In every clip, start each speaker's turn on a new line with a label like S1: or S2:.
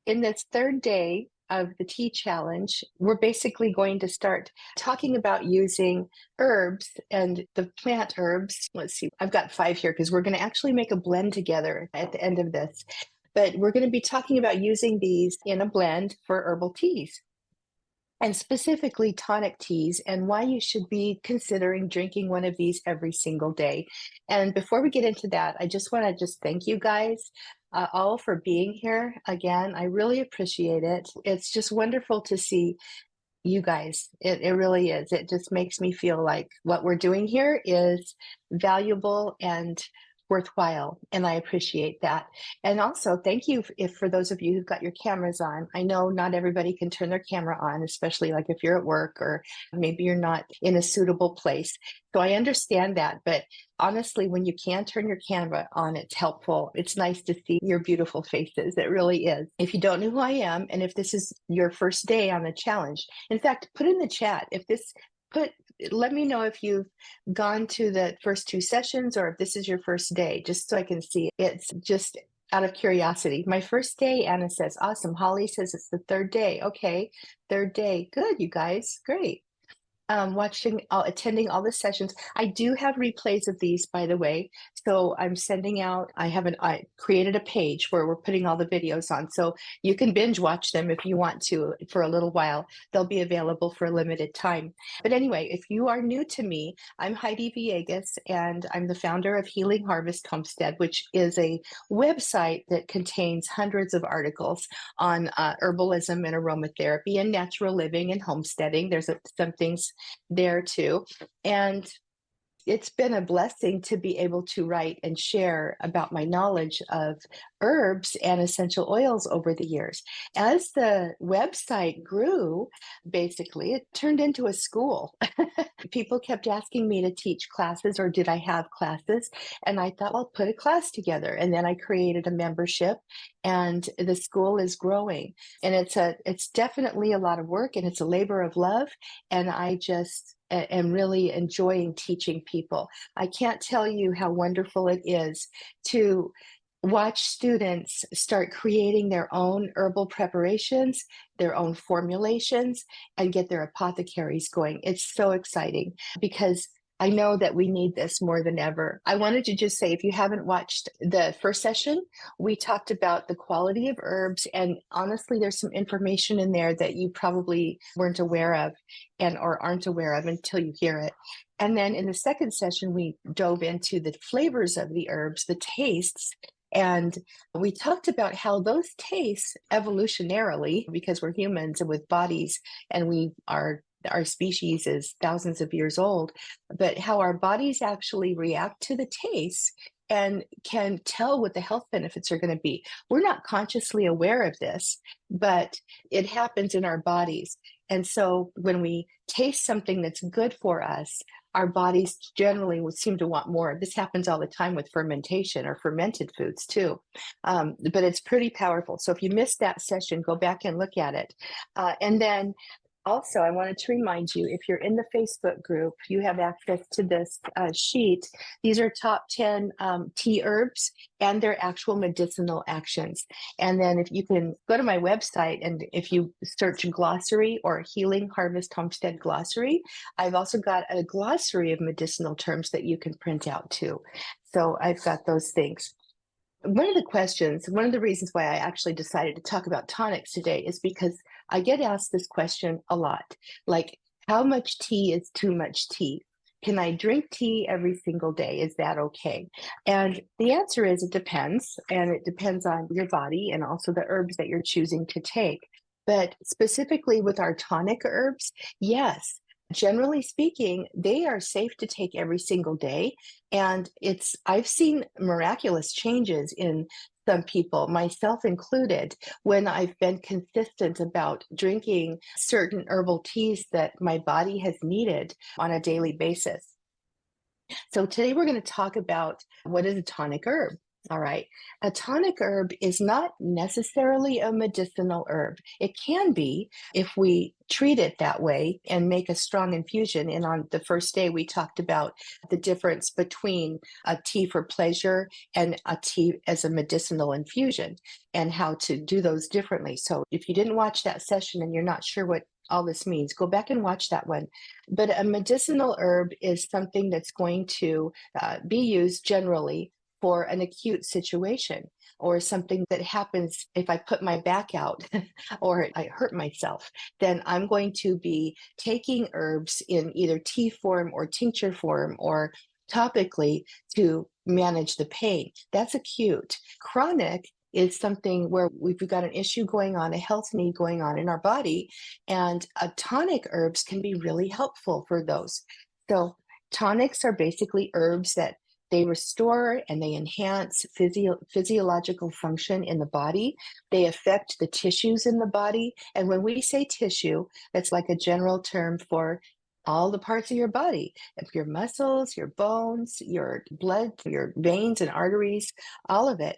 S1: In this third day of the tea challenge, we're basically going to start talking about using herbs and the plant herbs. Let's see, I've got five here because we're going to actually make a blend together at the end of this. But we're going to be talking about using these in a blend for herbal teas and specifically tonic teas and why you should be considering drinking one of these every single day. And before we get into that, I just want to thank you guys all for being here again. I really appreciate it. It's just wonderful to see you guys. It really is. It just makes me feel like what we're doing here is valuable and worthwhile, and I appreciate that. And also, thank you if for those of you who've got your cameras on. I know not everybody can turn their camera on, especially like if you're at work or maybe you're not in a suitable place. So I understand that, but honestly, when you can turn your camera on, it's helpful. It's nice to see your beautiful faces. It really is. If you don't know who I am, and if this is your first day on the challenge, in fact, put in the chat if this let me know if you've gone to the first two sessions or if this is your first day, just so I can see. It's just out of curiosity. My first day, Anna says, awesome. Holly says it's the third day. Okay, third day. Good, you guys. Great. Attending all the sessions. I do have replays of these, by the way. So I'm sending out, I created a page where we're putting all the videos on. So you can binge watch them if you want to for a little while. They'll be available for a limited time. But anyway, if you are new to me, I'm Heidi Villegas, and I'm the founder of Healing Harvest Homestead, which is a website that contains hundreds of articles on herbalism and aromatherapy and natural living and homesteading. There's some things there too. And it's been a blessing to be able to write and share about my knowledge of herbs and essential oils over the years. As the website grew, basically, it turned into a school. People kept asking me to teach classes, or did I have classes? And I thought, I'll put a class together. And then I created a membership, and the school is growing. And it's definitely a lot of work, and it's a labor of love. And I just am really enjoying teaching people. I can't tell you how wonderful it is to watch students start creating their own herbal preparations, their own formulations, and get their apothecaries going. It's so exciting because I know that we need this more than ever. I wanted to just say, if you haven't watched the first session, we talked about the quality of herbs, and honestly, there's some information in there that you probably weren't aware of or aren't aware of until you hear it. And then in the second session, we dove into the flavors of the herbs, the tastes, and we talked about how those tastes evolutionarily, because we're humans and with bodies, and our species is thousands of years old, but how our bodies actually react to the taste and can tell what the health benefits are going to be. We're not consciously aware of this, but it happens in our bodies. And so when we taste something that's good for us, our bodies generally would seem to want more. This happens all the time with fermentation or fermented foods too. But it's pretty powerful. So if you missed that session, go back and look at it. And then also, I wanted to remind you, if you're in the Facebook group, you have access to this sheet. These are top 10 tea herbs and their actual medicinal actions. And then if you can go to my website, and if you search glossary or Healing Harvest Homestead glossary, I've also got a glossary of medicinal terms that you can print out too. So I've got those things. One of the reasons why I actually decided to talk about tonics today is because I get asked this question a lot, like, how much tea is too much tea? Can I drink tea every single day? Is that okay? And the answer is it depends, and it depends on your body and also the herbs that you're choosing to take. But specifically with our tonic herbs, yes. Generally speaking, they are safe to take every single day. And I've seen miraculous changes in some people, myself included, when I've been consistent about drinking certain herbal teas that my body has needed on a daily basis. So today we're going to talk about what is a tonic herb. All right. A tonic herb is not necessarily a medicinal herb. It can be if we treat it that way and make a strong infusion. And on the first day, we talked about the difference between a tea for pleasure and a tea as a medicinal infusion and how to do those differently. So if you didn't watch that session and you're not sure what all this means, go back and watch that one. But a medicinal herb is something that's going to be used generally for an acute situation or something that happens if I put my back out or I hurt myself, then I'm going to be taking herbs in either tea form or tincture form or topically to manage the pain. That's acute. Chronic is something where we've got an issue going on, a health need going on in our body, and tonic herbs can be really helpful for those. So tonics are basically herbs that they restore and they enhance physiological function in the body. They affect the tissues in the body. And when we say tissue, that's like a general term for all the parts of your body, your muscles, your bones, your blood, your veins and arteries, all of it.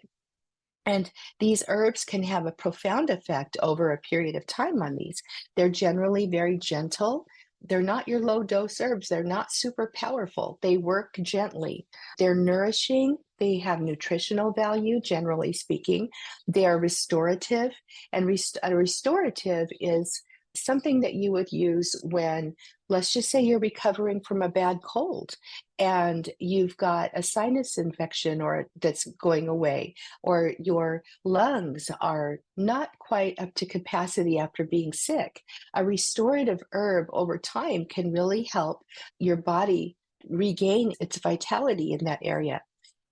S1: And these herbs can have a profound effect over a period of time on these. They're generally very gentle. They're not your low dose herbs. They're not super powerful. They work gently. They're nourishing. They have nutritional value, generally speaking. They are restorative. And a restorative is something that you would use when, let's just say, you're recovering from a bad cold and you've got a sinus infection or that's going away, or your lungs are not quite up to capacity after being sick. A restorative herb over time can really help your body regain its vitality in that area.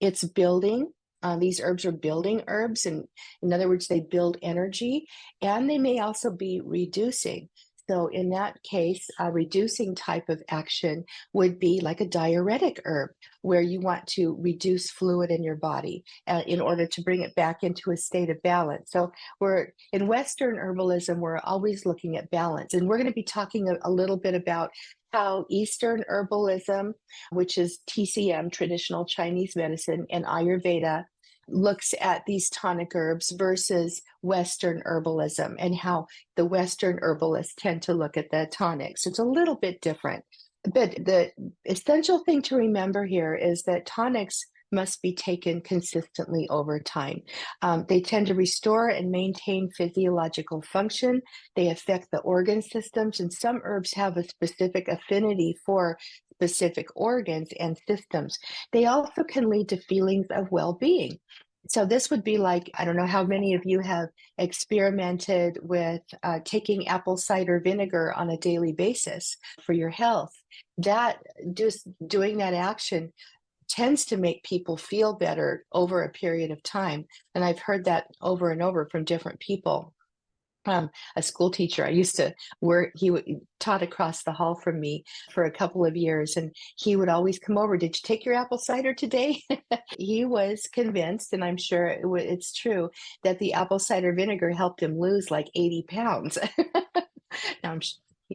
S1: It's building. These herbs are building herbs, and in other words, they build energy, and they may also be reducing. So in that case, a reducing type of action would be like a diuretic herb, where you want to reduce fluid in your body in order to bring it back into a state of balance. So we're in Western herbalism, we're always looking at balance. And we're going to be talking a little bit about how Eastern herbalism, which is TCM, traditional Chinese medicine, and Ayurveda looks at these tonic herbs versus Western herbalism, and how the Western herbalists tend to look at the tonics. It's a little bit different. But the essential thing to remember here is that tonics must be taken consistently over time. They tend to restore and maintain physiological function. They affect the organ systems, and some herbs have a specific affinity for specific organs and systems. They also can lead to feelings of well-being. So this would be like, I don't know how many of you have experimented with taking apple cider vinegar on a daily basis for your health. That just doing that action tends to make people feel better over a period of time. And I've heard that over and over from different people. A school teacher I used to work, taught across the hall from me for a couple of years, and he would always come over. Did you take your apple cider today? He was convinced, and I'm sure it's true, that the apple cider vinegar helped him lose like 80 pounds. Now,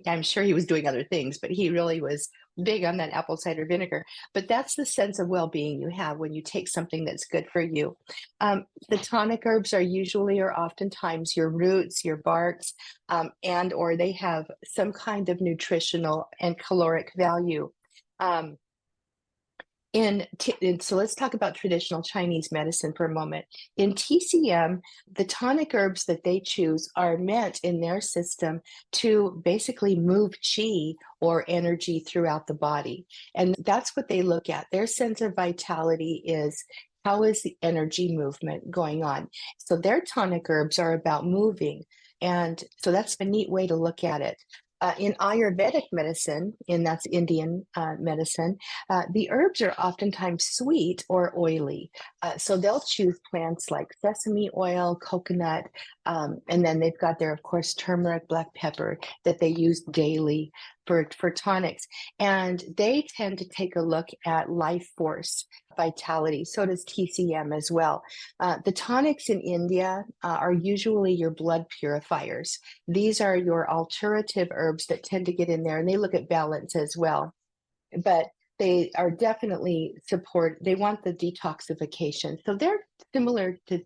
S1: I'm sure he was doing other things, but he really was big on that apple cider vinegar. But that's the sense of well-being you have when you take something that's good for you. The tonic herbs are usually or oftentimes your roots, your barks, and or they have some kind of nutritional and caloric value. So let's talk about traditional Chinese medicine for a moment. In TCM, the tonic herbs that they choose are meant in their system to basically move qi or energy throughout the body. And that's what they look at. Their sense of vitality is, how is the energy movement going on? So their tonic herbs are about moving. And so that's a neat way to look at it. In Ayurvedic medicine, and that's Indian medicine, the herbs are oftentimes sweet or oily. So they'll choose plants like sesame oil, coconut, and then they've got their, of course, turmeric, black pepper that they use daily for tonics. And they tend to take a look at life force, vitality. So does TCM as well. The tonics in India are usually your blood purifiers. These are your alternative herbs that tend to get in there, and they look at balance as well. But they are definitely they want the detoxification. So they're similar to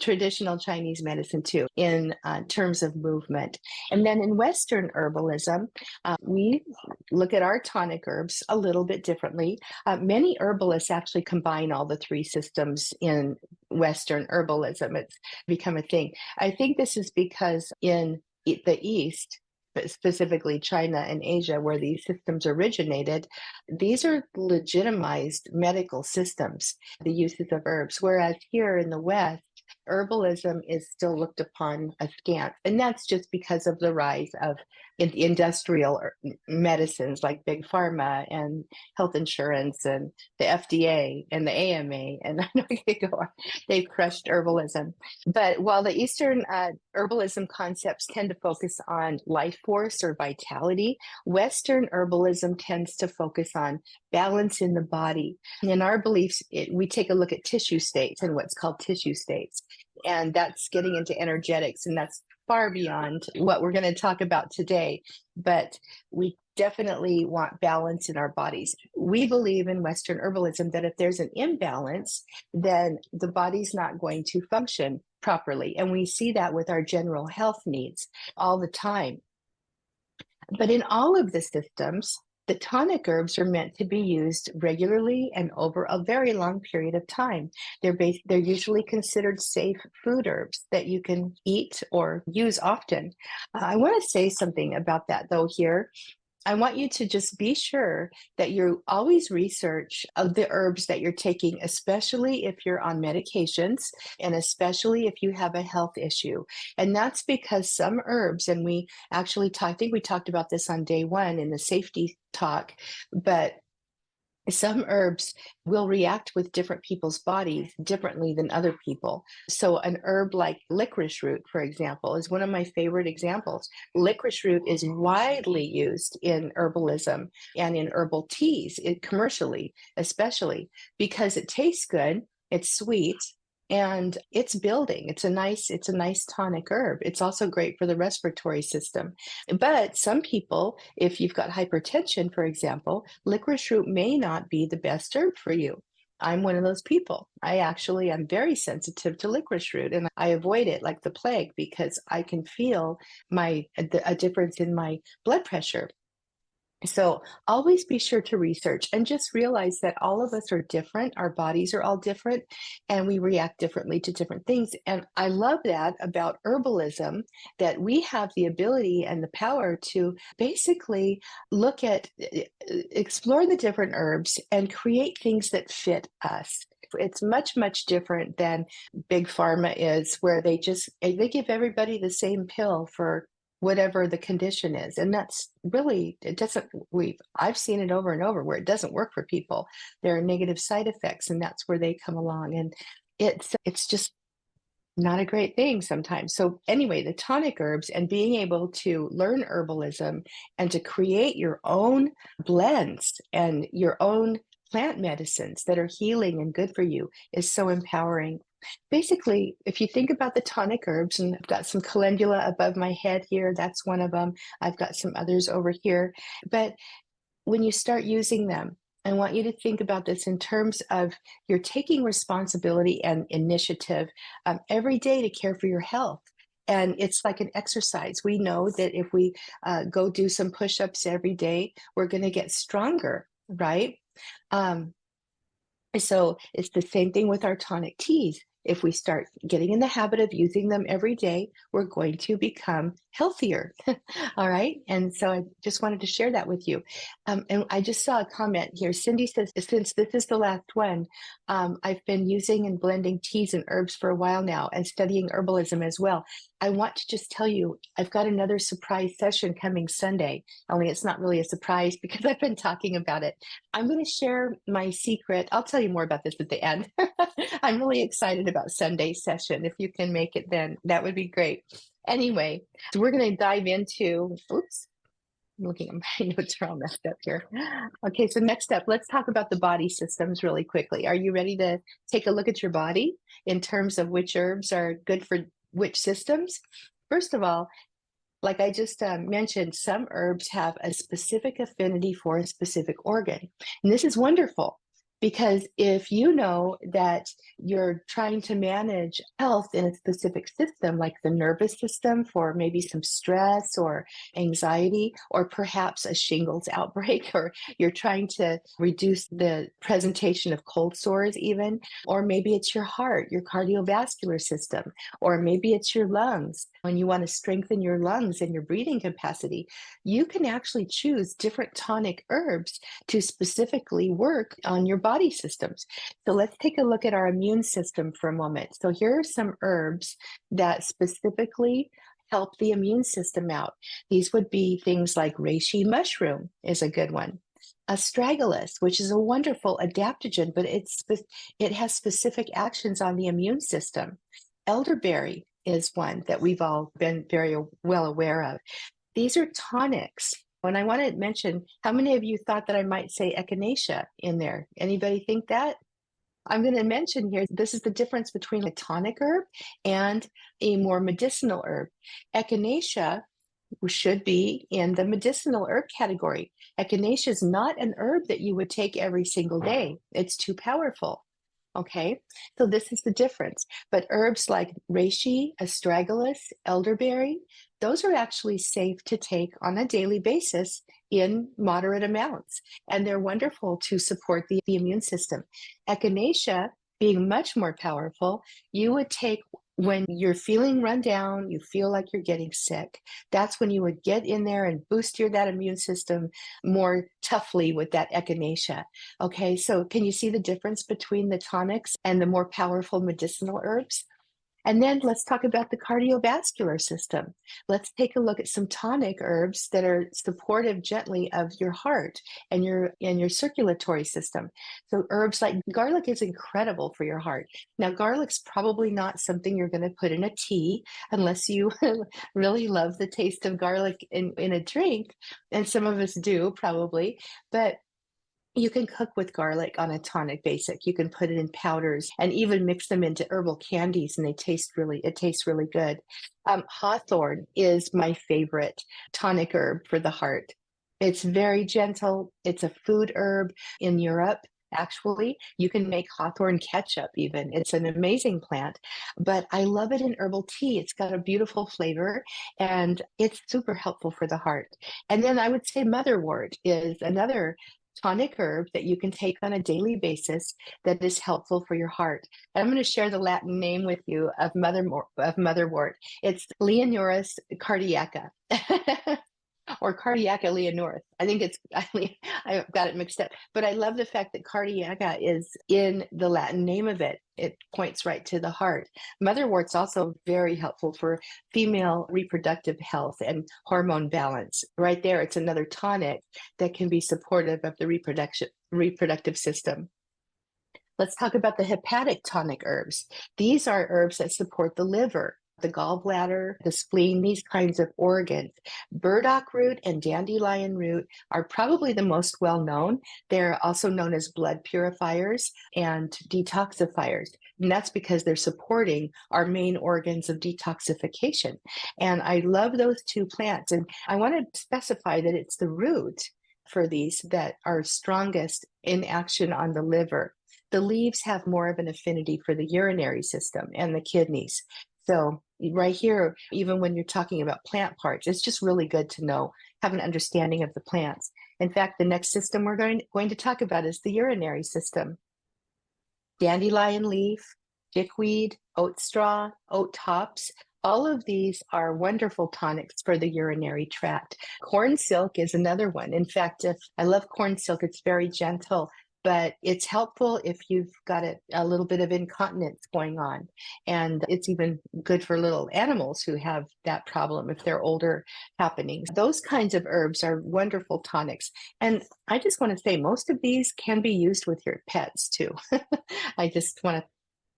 S1: traditional Chinese medicine too, in terms of movement. And then in Western herbalism, we look at our tonic herbs a little bit differently. Many herbalists actually combine all the three systems in Western herbalism. It's become a thing. I think this is because in the East, but specifically China and Asia, where these systems originated, these are legitimized medical systems, the uses of herbs. Whereas here in the West, herbalism is still looked upon askance. And that's just because of the rise of industrial medicines like big pharma and health insurance and the FDA and the AMA. And I know you go on. They've crushed herbalism. But while the Eastern herbalism concepts tend to focus on life force or vitality, Western herbalism tends to focus on balance in the body. In our beliefs, we take a look at tissue states and what's called tissue states. And that's getting into energetics, and that's far beyond what we're going to talk about today. But we definitely want balance in our bodies. We believe in Western herbalism that if there's an imbalance, then the body's not going to function properly. And we see that with our general health needs all the time. But in all of the systems, the tonic herbs are meant to be used regularly and over a very long period of time. They're usually considered safe food herbs that you can eat or use often. I want to say something about that though here. I want you to just be sure that you always research the herbs that you're taking, especially if you're on medications and especially if you have a health issue. And that's because some herbs, and we actually I think we talked about this on day one in the safety talk, but some herbs will react with different people's bodies differently than other people. So an herb like licorice root, for example, is one of my favorite examples. Licorice root is widely used in herbalism and in herbal teas, commercially, especially because it tastes good, it's sweet, and it's building. It's a nice tonic herb. It's also great for the respiratory system. But some people, if you've got hypertension, for example, licorice root may not be the best herb for you. I'm one of those people. I'm very sensitive to licorice root, and I avoid it like the plague because I can feel a difference in my blood pressure. So always be sure to research and just realize that all of us are different. Our bodies are all different and we react differently to different things. And I love that about herbalism, that we have the ability and the power to basically explore the different herbs and create things that fit us. It's much, much different than big pharma is, where they give everybody the same pill for whatever the condition is. And that's really, I've seen it over and over where it doesn't work for people. There are negative side effects, and that's where they come along. And it's just not a great thing sometimes. So anyway, the tonic herbs and being able to learn herbalism and to create your own blends and your own plant medicines that are healing and good for you is so empowering. Basically, if you think about the tonic herbs, and I've got some calendula above my head here, that's one of them. I've got some others over here. But when you start using them, I want you to think about this in terms of you're taking responsibility and initiative every day to care for your health. And it's like an exercise. We know that if we go do some push-ups every day, we're going to get stronger, right? So it's the same thing with our tonic teas. If we start getting in the habit of using them every day, we're going to become healthier. All right. And so I just wanted to share that with you. And I just saw a comment here. Cindy says, since this is the last one, I've been using and blending teas and herbs for a while now and studying herbalism as well. I want to just tell you, I've got another surprise session coming Sunday, only it's not really a surprise because I've been talking about it. I'm going to share my secret. I'll tell you more about this at the end. I'm really excited about Sunday's session. If you can make it then, that would be great. Anyway, so we're going to dive into, oops, I'm looking at my notes are all messed up here. Okay, so next up, let's talk about the body systems really quickly. Are you ready to take a look at your body in terms of which herbs are good for which systems? First of all, Like I just mentioned, some herbs have a specific affinity for a specific organ. And this is wonderful because if you know that you're trying to manage health in a specific system, like the nervous system for maybe some stress or anxiety, or perhaps a shingles outbreak, or you're trying to reduce the presentation of cold sores, even, or maybe it's your heart, your cardiovascular system, or maybe it's your lungs. When you want to strengthen your lungs and your breathing capacity, you can actually choose different tonic herbs to specifically work on your body systems. So let's take a look at our immune system for a moment. So here are some herbs that specifically help the immune system out. These would be things like reishi mushroom is a good one. Astragalus, which is a wonderful adaptogen, but it has specific actions on the immune system. Elderberry is one that we've all been very well aware of. These are tonics. And I want to mention, how many of you thought that I might say echinacea in there? Anybody think that? I'm going to mention here, this is the difference between a tonic herb and a more medicinal herb. Echinacea should be in the medicinal herb category. Echinacea is not an herb that you would take every single day. It's too powerful. Okay, so this is the difference. But herbs like reishi, astragalus, elderberry, those are actually safe to take on a daily basis in moderate amounts. And they're wonderful to support the immune system. Echinacea, being much more powerful, you would take when you're feeling run down, you feel like you're getting sick. That's when you would get in there and boost that immune system more toughly with that echinacea. Okay, so can you see the difference between the tonics and the more powerful medicinal herbs? And then let's talk about the cardiovascular system. Let's take a look at some tonic herbs that are supportive gently of your heart and your circulatory system. So herbs like garlic is incredible for your heart. Now, garlic's probably not something you're going to put in a tea unless you really love the taste of garlic in a drink. And some of us do probably, but you can cook with garlic on a tonic basic. You can put it in powders and even mix them into herbal candies, and it tastes really good. Hawthorn is my favorite tonic herb for the heart. It's very gentle. It's a food herb in Europe. Actually, you can make hawthorn ketchup even. It's an amazing plant, but I love it in herbal tea. It's got a beautiful flavor and it's super helpful for the heart. And then I would say motherwort is another tonic herb that you can take on a daily basis that is helpful for your heart. And I'm going to share the Latin name with you of motherwort. It's Leonoris cardiaca. Or Cardiaca leonoris. I think I've got it mixed up. But I love the fact that cardiaca is in the Latin name of it. It points right to the heart. Motherwort's also very helpful for female reproductive health and hormone balance. Right there, it's another tonic that can be supportive of the reproductive system. Let's talk about the hepatic tonic herbs. These are herbs that support the liver, the gallbladder, the spleen, these kinds of organs. Burdock root and dandelion root are probably the most well known. They're also known as blood purifiers and detoxifiers. And that's because they're supporting our main organs of detoxification. And I love those two plants. And I want to specify that it's the root for these that are strongest in action on the liver. The leaves have more of an affinity for the urinary system and the kidneys. So right here, even when you're talking about plant parts, it's just really good to know, have an understanding of the plants. In fact, the next system we're going to talk about is the urinary system. Dandelion leaf, dickweed, oat straw, oat tops, all of these are wonderful tonics for the urinary tract. Corn silk is another one. In fact, I love corn silk. It's very gentle, but it's helpful if you've got a little bit of incontinence going on. And it's even good for little animals who have that problem if they're older happening. Those kinds of herbs are wonderful tonics. And I just want to say most of these can be used with your pets too. I just thought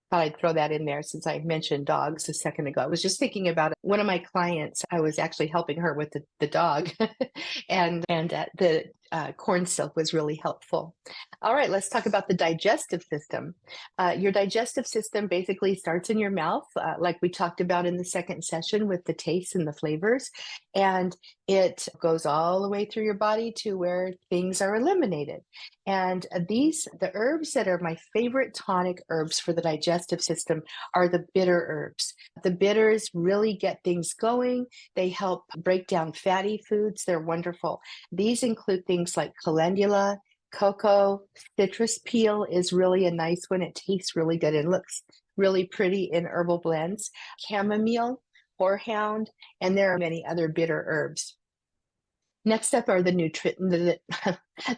S1: I'd throw that in there since I mentioned dogs a second ago. I was just thinking about one of my clients. I was actually helping her with the dog, and the corn silk was really helpful. All right, let's talk about the digestive system. Your digestive system basically starts in your mouth, like we talked about in the second session with the tastes and the flavors, and it goes all the way through your body to where things are eliminated. And the herbs that are my favorite tonic herbs for the digestive system are the bitter herbs. The bitters really get things going. They help break down fatty foods. They're wonderful. These include things like calendula, cocoa, citrus peel is really a nice one. It tastes really good and looks really pretty in herbal blends. Chamomile, horehound, and there are many other bitter herbs. Next up are the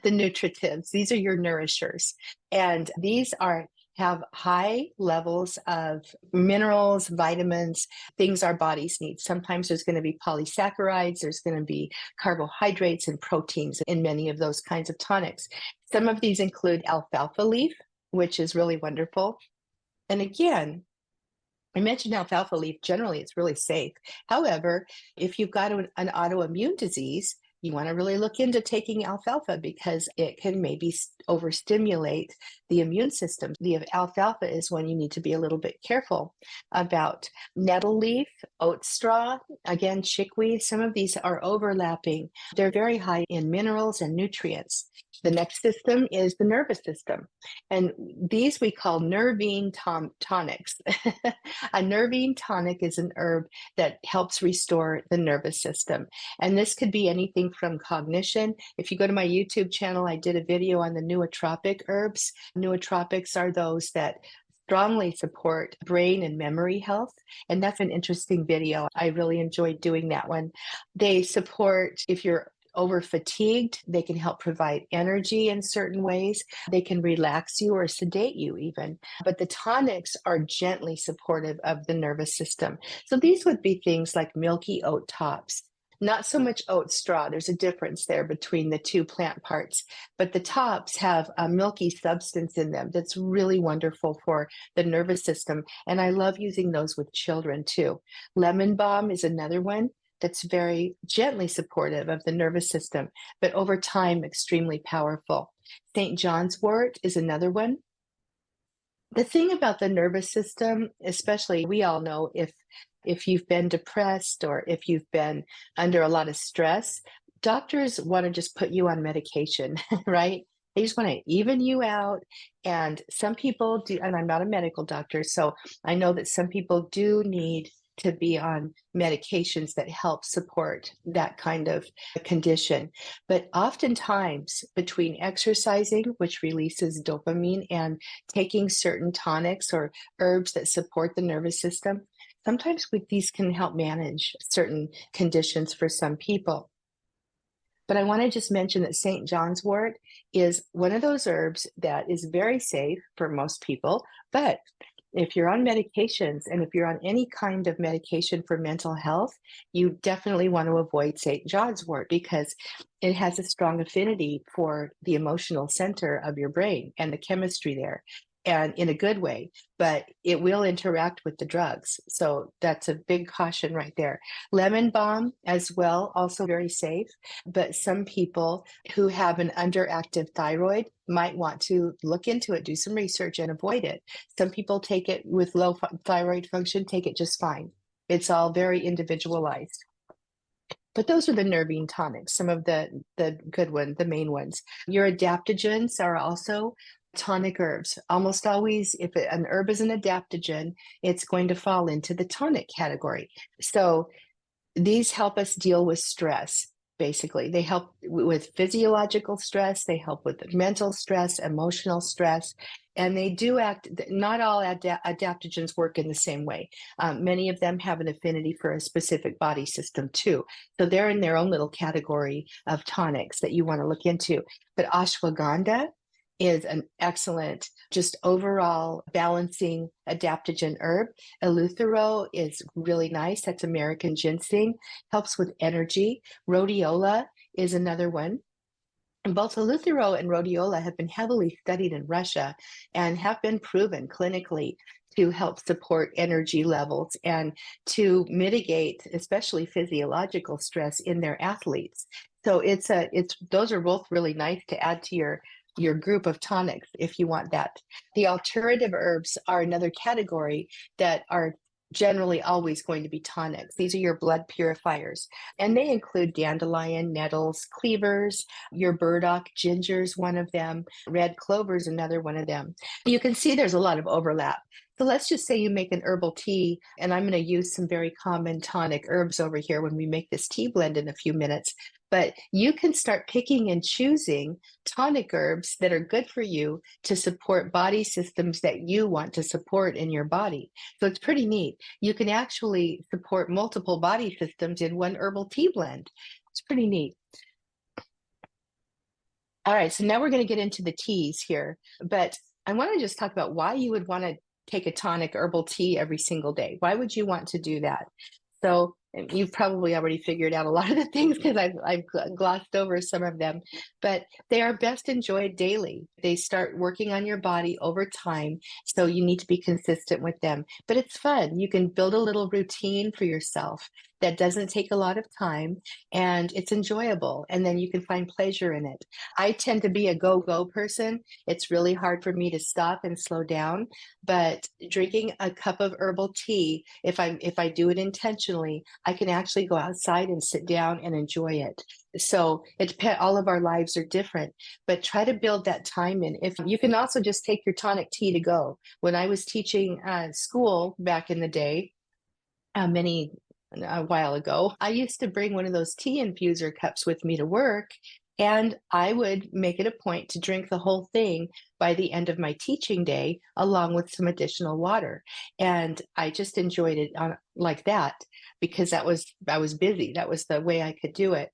S1: nutritives. These are your nourishers, and these have high levels of minerals, vitamins, things our bodies need. Sometimes there's going to be polysaccharides, there's going to be carbohydrates and proteins in many of those kinds of tonics. Some of these include alfalfa leaf, which is really wonderful. And again, I mentioned alfalfa leaf, generally it's really safe. However, if you've got an autoimmune disease, you want to really look into taking alfalfa because it can maybe overstimulate the immune system. The alfalfa is one you need to be a little bit careful about. Nettle leaf, oat straw, again, chickweed, some of these are overlapping. They're very high in minerals and nutrients. The next system is the nervous system. And these we call nervine tonics. A nervine tonic is an herb that helps restore the nervous system. And this could be anything from cognition. If you go to my YouTube channel, I did a video on the nootropic herbs. Nootropics are those that strongly support brain and memory health. And that's an interesting video. I really enjoyed doing that one. They support, if you're over fatigued, they can help provide energy in certain ways. They can relax you or sedate you even. But the tonics are gently supportive of the nervous system. So these would be things like milky oat tops. Not so much oat straw. There's a difference there between the two plant parts, but the tops have a milky substance in them that's really wonderful for the nervous system. And I love using those with children too. Lemon balm is another one that's very gently supportive of the nervous system, but over time, extremely powerful. St. John's wort is another one. The thing about the nervous system, especially we all know if you've been depressed or if you've been under a lot of stress, doctors want to just put you on medication, right? They just want to even you out. And some people do, and I'm not a medical doctor, so I know that some people do need to be on medications that help support that kind of condition. But oftentimes between exercising, which releases dopamine, and taking certain tonics or herbs that support the nervous system, sometimes these can help manage certain conditions for some people. But I want to just mention that St. John's wort is one of those herbs that is very safe for most people, but if you're on medications and if you're on any kind of medication for mental health, you definitely want to avoid St. John's wort because it has a strong affinity for the emotional center of your brain and the chemistry there, and in a good way, but it will interact with the drugs. So that's a big caution right there. Lemon balm as well, also very safe, but some people who have an underactive thyroid might want to look into it, do some research and avoid it. Some people take it with low thyroid function, take it just fine. It's all very individualized. But those are the nervine tonics, some of the good ones, the main ones. Your adaptogens are also tonic herbs. Almost always, if an herb is an adaptogen, it's going to fall into the tonic category. So these help us deal with stress. Basically, they help with physiological stress, they help with mental stress, emotional stress, and they do act. Not all adaptogens work in the same way. Many of them have an affinity for a specific body system too. So they're in their own little category of tonics that you want to look into. But ashwagandha is an excellent, just overall balancing adaptogen herb. Eleuthero is really nice. That's American ginseng, helps with energy. Rhodiola is another one. And both Eleuthero and rhodiola have been heavily studied in Russia and have been proven clinically to help support energy levels and to mitigate, especially physiological stress in their athletes. So those are both really nice to add to your group of tonics if you want that. The alternative herbs are another category that are generally always going to be tonics. These are your blood purifiers, and they include dandelion, nettles, cleavers, your burdock, ginger's one of them, red clover's another one of them. You can see there's a lot of overlap. So let's just say you make an herbal tea, and I'm going to use some very common tonic herbs over here when we make this tea blend in a few minutes. But you can start picking and choosing tonic herbs that are good for you to support body systems that you want to support in your body. So it's pretty neat. You can actually support multiple body systems in one herbal tea blend. It's pretty neat. All right, so now we're going to get into the teas here, but I want to just talk about why you would want to take a tonic herbal tea every single day. Why would you want to do that? So you've probably already figured out a lot of the things because I've glossed over some of them, but they are best enjoyed daily. They start working on your body over time, so you need to be consistent with them. But it's fun. You can build a little routine for yourself that doesn't take a lot of time, and it's enjoyable, and then you can find pleasure in it. I tend to be a go-go person. It's really hard for me to stop and slow down, but drinking a cup of herbal tea, if I do it intentionally, I can actually go outside and sit down and enjoy it. So it depends. All of our lives are different, but try to build that time in. If you can also just take your tonic tea to go. When I was teaching school back in the day, many a while ago, I used to bring one of those tea infuser cups with me to work, and I would make it a point to drink the whole thing by the end of my teaching day, along with some additional water. And I just enjoyed it like that because I was busy. That was the way I could do it.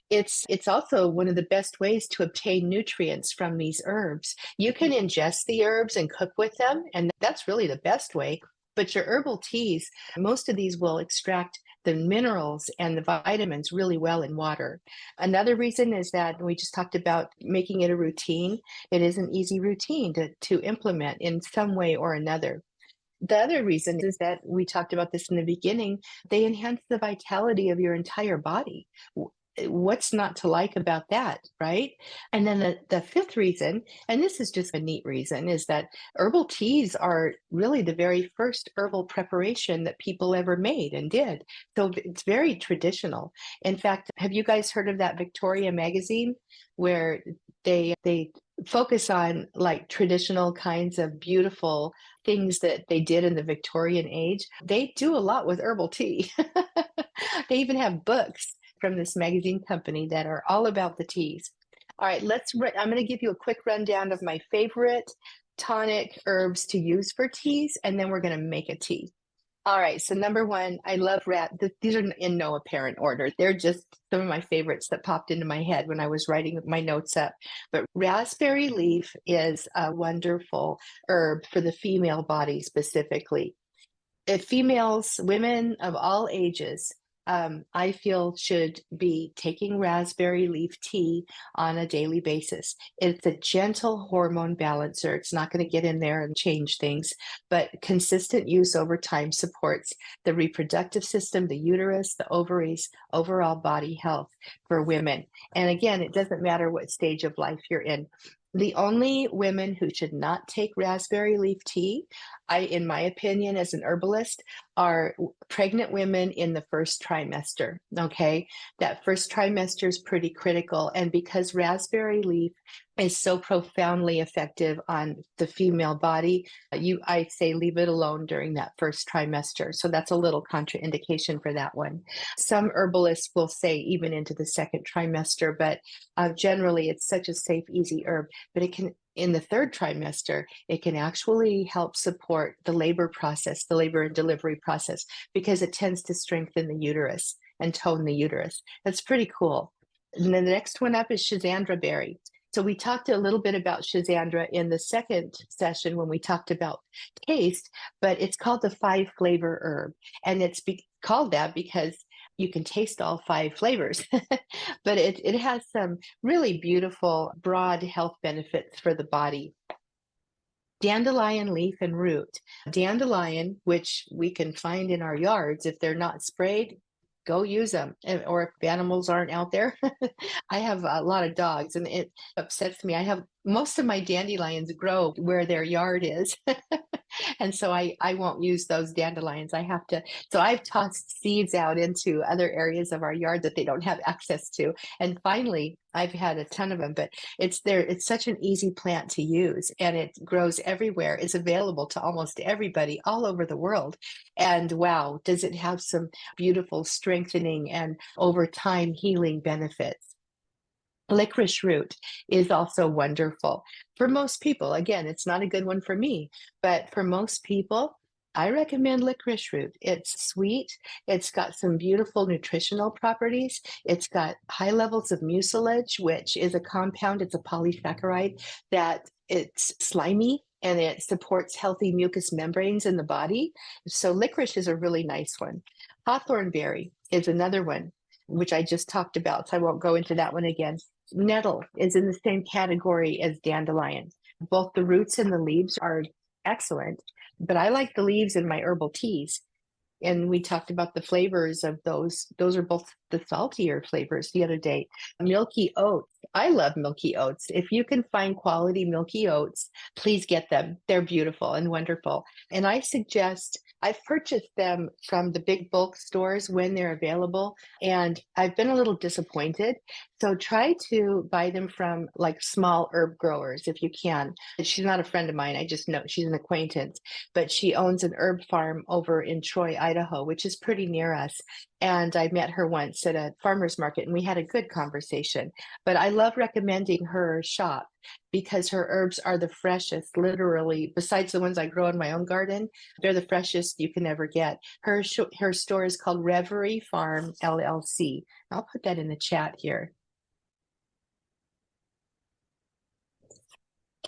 S1: It's also one of the best ways to obtain nutrients from these herbs. You can ingest the herbs and cook with them, and that's really the best way. But your herbal teas, most of these will extract the minerals and the vitamins really well in water. Another reason is that we just talked about making it a routine. It is an easy routine to implement in some way or another. The other reason is that we talked about this in the beginning, they enhance the vitality of your entire body. What's not to like about that, right? And then the fifth reason, and this is just a neat reason, is that herbal teas are really the very first herbal preparation that people ever made and did. So it's very traditional. In fact, have you guys heard of that Victoria magazine where they focus on like traditional kinds of beautiful things that they did in the Victorian age? They do a lot with herbal tea. They even have books from this magazine company that are all about the teas. All right, I'm going to give you a quick rundown of my favorite tonic herbs to use for teas, and then we're going to make a tea. All right, so number one, I love these are in no apparent order. They're just some of my favorites that popped into my head when I was writing my notes up. But raspberry leaf is a wonderful herb for the female body specifically. If women of all ages, I feel should be taking raspberry leaf tea on a daily basis. It's a gentle hormone balancer. It's not going to get in there and change things, but consistent use over time supports the reproductive system, the uterus, the ovaries, overall body health for women. And again, it doesn't matter what stage of life you're in. The only women who should not take raspberry leaf tea, in my opinion, as an herbalist, are pregnant women in the first trimester. Okay, that first trimester is pretty critical, and because raspberry leaf is so profoundly effective on the female body, I say leave it alone during that first trimester. So that's a little contraindication for that one. Some herbalists will say even into the second trimester, but generally it's such a safe, easy herb. But it can, in the third trimester, it can actually help support the labor process, the labor and delivery process, because it tends to strengthen the uterus and tone the uterus. That's pretty cool. And then the next one up is Schizandra berry. So we talked a little bit about Schizandra in the second session when we talked about taste, but it's called the 5-flavor herb. And it's called that because you can taste all 5 flavors, but it has some really beautiful, broad health benefits for the body. Dandelion leaf and root. Dandelion, which we can find in our yards if they're not sprayed, go use them. Or if the animals aren't out there, I have a lot of dogs and it upsets me. I have most of my dandelions grow where their yard is. And so I won't use those dandelions. I have to, so I've tossed seeds out into other areas of our yard that they don't have access to. And finally, I've had a ton of them, but it's such an easy plant to use and it grows everywhere. It's available to almost everybody all over the world. And wow, does it have some beautiful strengthening and over time healing benefits. Licorice root is also wonderful for most people. Again, it's not a good one for me, but for most people, I recommend licorice root. It's sweet. It's got some beautiful nutritional properties. It's got high levels of mucilage, which is a compound. It's a polysaccharide that it's slimy and it supports healthy mucous membranes in the body. So licorice is a really nice one. Hawthorn berry is another one, which I just talked about, so I won't go into that one again. Nettle is in the same category as dandelion. Both the roots and the leaves are excellent, but I like the leaves in my herbal teas. And we talked about the flavors of those. Those are both the saltier flavors the other day. Milky oats. I love milky oats. If you can find quality milky oats, please get them. They're beautiful and wonderful. And I suggest, I've purchased them from the big bulk stores when they're available, and I've been a little disappointed. So try to buy them from like small herb growers if you can. She's not a friend of mine. I just know she's an acquaintance, but she owns an herb farm over in Troy, Idaho, which is pretty near us. And I met her once at a farmer's market and we had a good conversation. But I love recommending her shop because her herbs are the freshest, literally, besides the ones I grow in my own garden, they're the freshest you can ever get. Her store is called Reverie Farm LLC. I'll put that in the chat here.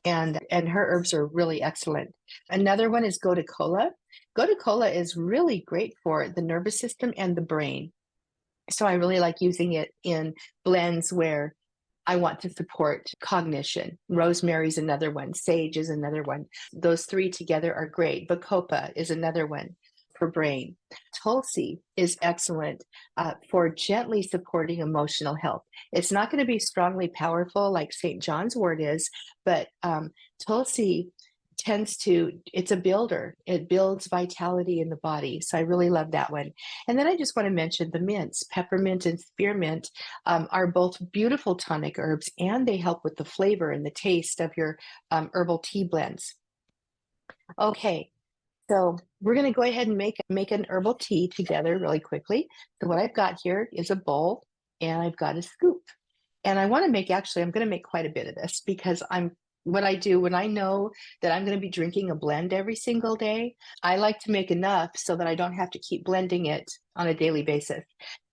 S1: And her herbs are really excellent. Another one is Gotu Kola. Gotu Kola is really great for the nervous system and the brain. So I really like using it in blends where I want to support cognition. Rosemary's another one. Sage is another one. Those three together are great. Bacopa is another one for brain. Tulsi is excellent for gently supporting emotional health. It's not going to be strongly powerful like St. John's wort is, but Tulsi tends to, it's a builder. It builds vitality in the body. So I really love that one. And then I just want to mention the mints, peppermint and spearmint are both beautiful tonic herbs, and they help with the flavor and the taste of your herbal tea blends. Okay, so we're going to go ahead and make an herbal tea together really quickly. So what I've got here is a bowl and I've got a scoop. And I want to make, actually, I'm going to make quite a bit of this because what I do when I know that I'm going to be drinking a blend every single day, I like to make enough so that I don't have to keep blending it on a daily basis.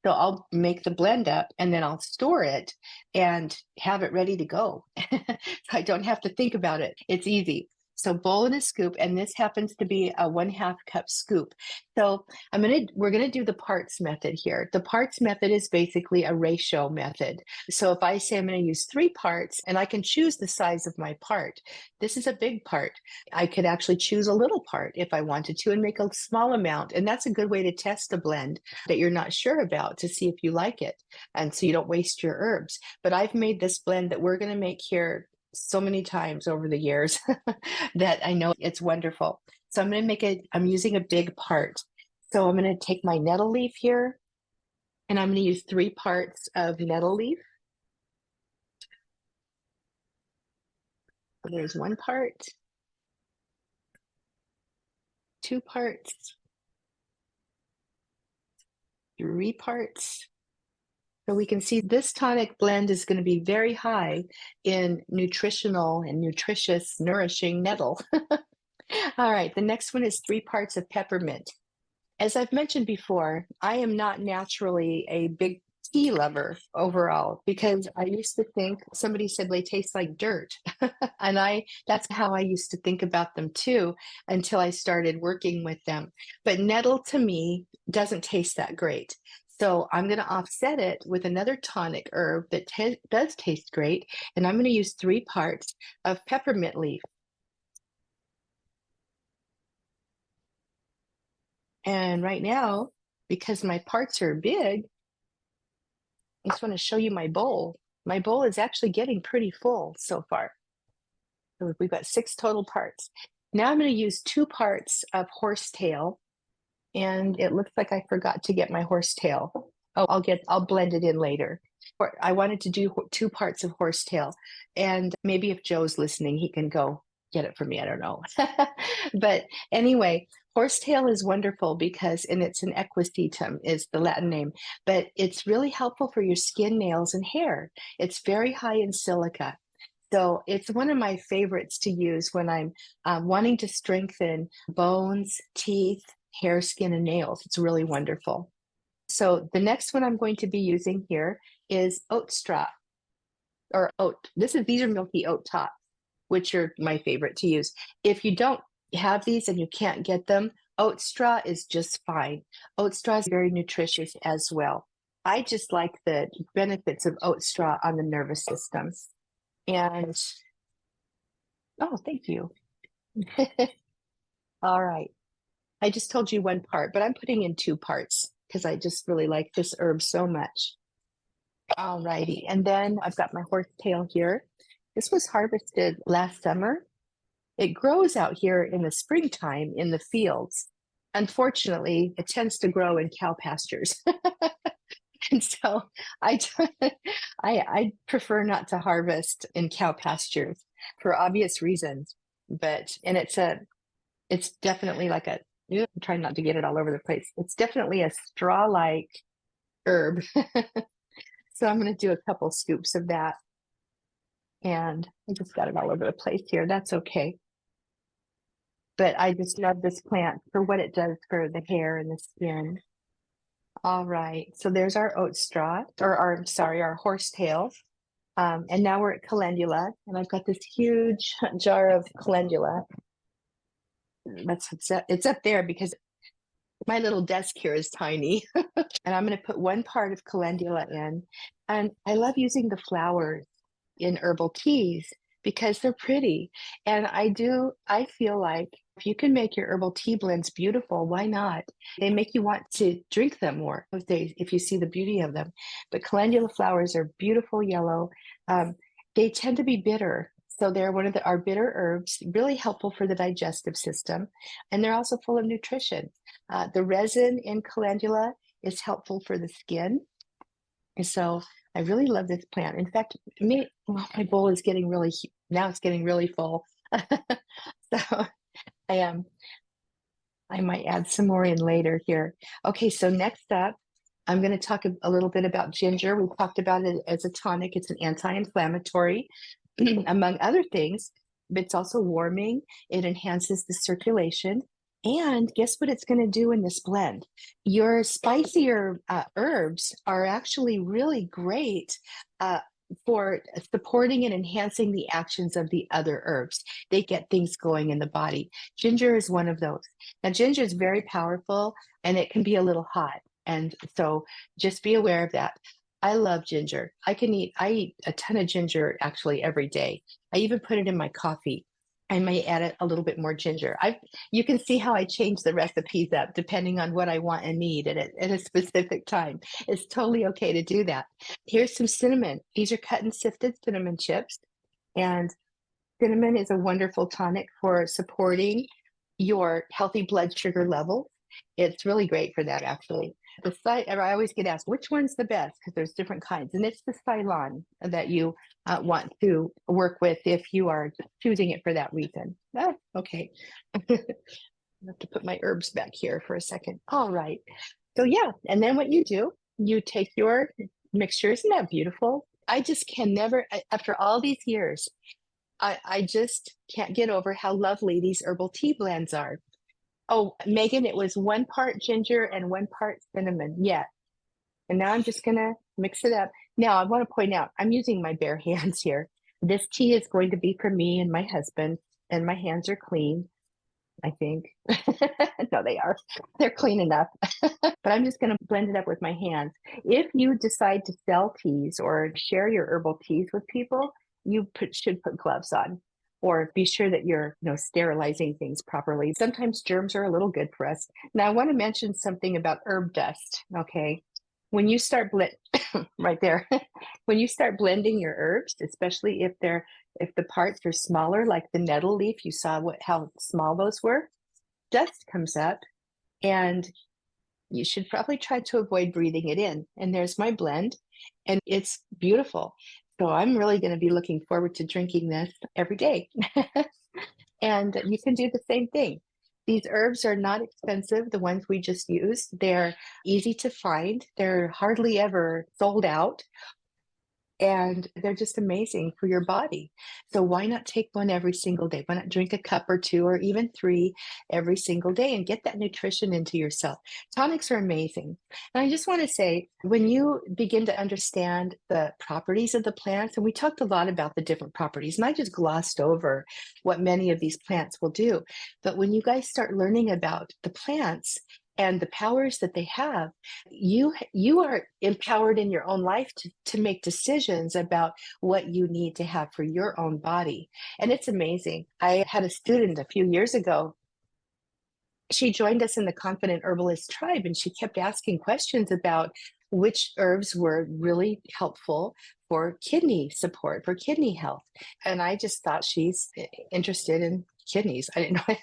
S1: So I'll make the blend up and then I'll store it and have it ready to go. So I don't have to think about it. It's easy. So bowl and a scoop, and this happens to be a 1/2 cup scoop. So we're gonna do the parts method here. The parts method is basically a ratio method. So if I say I'm gonna use 3 parts, and I can choose the size of my part. This is a big part. I could actually choose a little part if I wanted to and make a small amount. And that's a good way to test a blend that you're not sure about to see if you like it. And so you don't waste your herbs. But I've made this blend that we're gonna make here so many times over the years that I know it's wonderful. So I'm using a big part. So I'm going to take my nettle leaf here and I'm going to use 3 parts of nettle leaf. So there's 1 part, 2 parts, 3 parts. So we can see this tonic blend is going to be very high in nutritional and nutritious, nourishing nettle. All right, the next one is 3 parts of peppermint. As I've mentioned before, I am not naturally a big tea lover overall because I used to think somebody said they taste like dirt. And that's how I used to think about them too until I started working with them. But nettle to me doesn't taste that great. So I'm going to offset it with another tonic herb that does taste great. And I'm going to use 3 parts of peppermint leaf. And right now, because my parts are big, I just want to show you my bowl. My bowl is actually getting pretty full so far. So we've got 6 total parts. Now I'm going to use 2 parts of horsetail, and it looks like I forgot to get my horsetail. Oh, I'll blend it in later. I wanted to do 2 parts of horsetail, and maybe if Joe's listening, he can go get it for me. I don't know. But anyway, horsetail is wonderful because, and it's an equisetum is the Latin name, but it's really helpful for your skin, nails, and hair. It's very high in silica. So it's one of my favorites to use when I'm wanting to strengthen bones, teeth, hair, skin, and nails. It's really wonderful. So the next one I'm going to be using here is oat straw or oat. These are milky oat tops, which are my favorite to use. If you don't have these and you can't get them, oat straw is just fine. Oat straw is very nutritious as well. I just like the benefits of oat straw on the nervous system. And, oh, thank you. All right. I just told you 1 part, but I'm putting in 2 parts because I just really like this herb so much. All righty. And then I've got my horsetail here. This was harvested last summer. It grows out here in the springtime in the fields. Unfortunately, it tends to grow in cow pastures. And so I prefer not to harvest in cow pastures for obvious reasons. But, and it's definitely like I'm trying not to get it all over the place. It's definitely a straw-like herb. So I'm going to do a couple scoops of that. And I just got it all over the place here. That's okay. But I just love this plant for what it does for the hair and the skin. All right. So there's our oat straw, or our horsetail. And now we're at calendula. And I've got this huge jar of calendula. It's up there because my little desk here is tiny. And I'm going to put 1 part of calendula in. And I love using the flowers in herbal teas because they're pretty. And I feel like if you can make your herbal tea blends beautiful, why not? They make you want to drink them more if you see the beauty of them. But calendula flowers are beautiful yellow. They tend to be bitter. So they're one of our bitter herbs, really helpful for the digestive system. And they're also full of nutrition. The resin in calendula is helpful for the skin. And so I really love this plant. In fact, my bowl is getting really, now it's getting really full. So I might add some more in later here. Okay, so next up, I'm going to talk a little bit about ginger. We talked about it as a tonic. It's an anti-inflammatory, among other things, but it's also warming. It enhances the circulation. And guess what it's going to do in this blend? Your spicier herbs are actually really great for supporting and enhancing the actions of the other herbs. They get things going in the body. Ginger is one of those. Now, ginger is very powerful and it can be a little hot. And so just be aware of that. I love ginger. I eat a ton of ginger actually every day. I even put it in my coffee. I may add a little bit more ginger. You can see how I change the recipes up depending on what I want and need at a specific time. It's totally okay to do that. Here's some cinnamon. These are cut and sifted cinnamon chips. And cinnamon is a wonderful tonic for supporting your healthy blood sugar level. It's really great for that, actually. I always get asked, which one's the best? Because there's different kinds. And it's the Ceylon that you want to work with if you are choosing it for that reason. Okay. I have to put my herbs back here for a second. All right. So yeah, and then what you do, you take your mixture. Isn't that beautiful? I just can never, after all these years, I just can't get over how lovely these herbal tea blends are. Oh, Megan, it was 1 part ginger and 1 part cinnamon. Yeah. And now I'm just going to mix it up. Now, I want to point out, I'm using my bare hands here. This tea is going to be for me and my husband, and my hands are clean, I think. No, they are. They're clean enough. But I'm just going to blend it up with my hands. If you decide to sell teas or share your herbal teas with people, you should put gloves on. or be sure that you're, sterilizing things properly. Sometimes germs are a little good for us. Now, I want to mention something about herb dust. Okay. When you start right there, when you start blending your herbs, especially if the parts are smaller, like the nettle leaf, you saw how small those were, dust comes up, and you should probably try to avoid breathing it in. And there's my blend, and it's beautiful. So I'm really going to be looking forward to drinking this every day. And you can do the same thing. These herbs are not expensive, the ones we just used. They're easy to find. They're hardly ever sold out, and they're just amazing for your body. So why not take one every single day? Why not drink a cup or two or even three every single day and get that nutrition into yourself? Tonics are amazing. And I just want to say, when you begin to understand the properties of the plants, and we talked a lot about the different properties, and I just glossed over what many of these plants will do. But when you guys start learning about the plants and the powers that they have, you are empowered in your own life to make decisions about what you need to have for your own body. And it's amazing. I had a student a few years ago. She joined us in the Confident Herbalist tribe, and she kept asking questions about which herbs were really helpful for kidney support, for kidney health. And I just thought she's interested in kidneys. I didn't know.